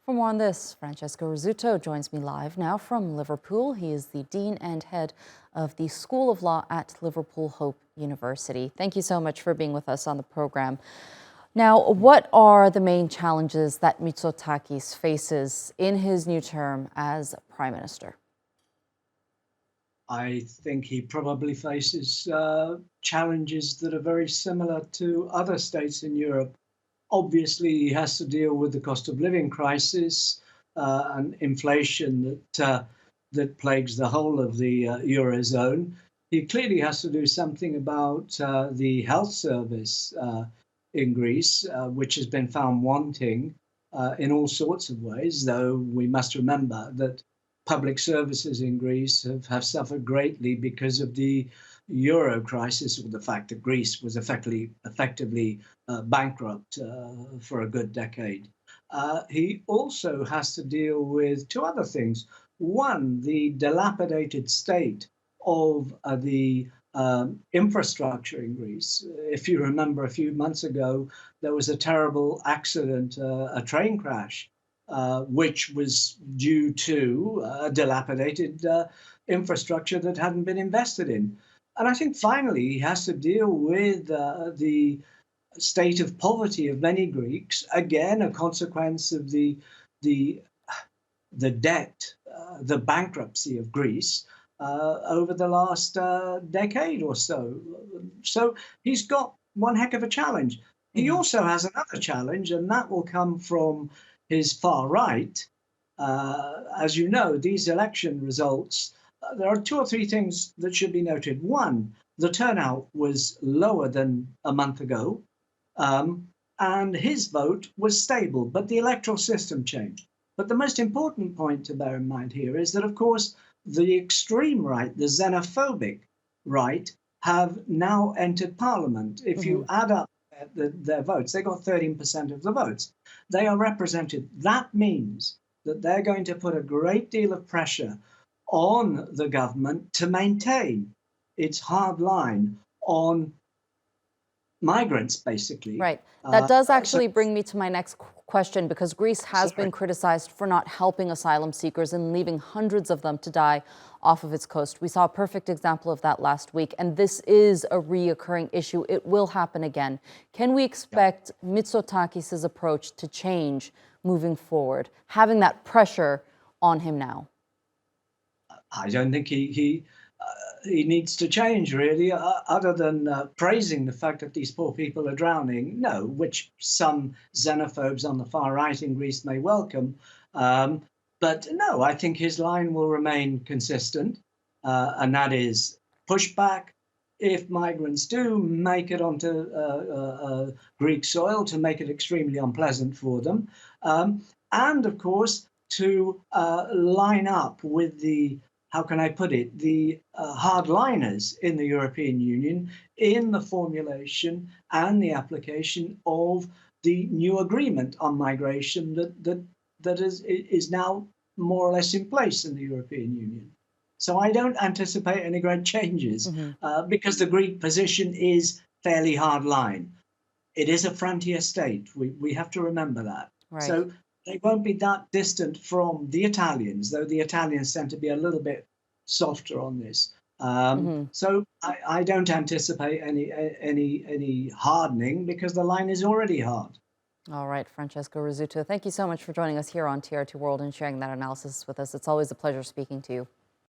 For more on this, Francesco Rizzuto joins me live now from Liverpool. He is the Dean and Head of the School of Law at Liverpool Hope University. Thank you so much for being with us on the program. Now, what are the main challenges that Mitsotakis faces in his new term as Prime Minister? I think he probably faces challenges that are very similar to other states in Europe. Obviously, he has to deal with the cost of living crisis and inflation that plagues the whole of the Eurozone. He clearly has to do something about the health service in Greece, which has been found wanting in all sorts of ways, though we must remember that public services in Greece have suffered greatly because of the euro crisis, or the fact that Greece was effectively bankrupt for a good decade. He also has to deal with two other things. One, the dilapidated state of the infrastructure in Greece. If you remember, a few months ago, there was a terrible accident, a train crash, which was due to a dilapidated infrastructure that hadn't been invested in. And I think finally he has to deal with the state of poverty of many Greeks, again, a consequence of the debt, the bankruptcy of Greece over the last decade or so. So he's got one heck of a challenge. He also has another challenge, and that will come from his far right. As you know, these election results, there are two or three things that should be noted. One, the turnout was lower than a month ago, and his vote was stable, but the electoral system changed. But the most important point to bear in mind here is that, of course, the extreme right, the xenophobic right, have now entered parliament. If you add up their votes, they got 13% of the votes. They are represented. That means that they're going to put a great deal of pressure on the government to maintain its hard line on migrants, basically. Right. That does actually bring me to my next question, because Greece has been criticized for not helping asylum seekers and leaving hundreds of them to die off of its coast. We saw a perfect example of that last week, and this is a reoccurring issue. It will happen again. Can we expect Mitsotakis' approach to change moving forward, having that pressure on him now? I don't think he needs to change, really, other than praising the fact that these poor people are drowning. No, which some xenophobes on the far right in Greece may welcome. But no, I think his line will remain consistent, and that is pushback. If migrants do make it onto Greek soil, to make it extremely unpleasant for them. And, of course, to line up with the, how can I put it, the hardliners in the European Union in the formulation and the application of the new agreement on migration that is now more or less in place in the European Union. So I don't anticipate any great changes because the Greek position is fairly hardline. It is a frontier state. We have to remember that. Right. So they won't be that distant from the Italians, though the Italians tend to be a little bit softer on this. So I don't anticipate any hardening, because the line is already hard. All right, Francesco Rizzuto, thank you so much for joining us here on TRT World and sharing that analysis with us. It's always a pleasure speaking to you.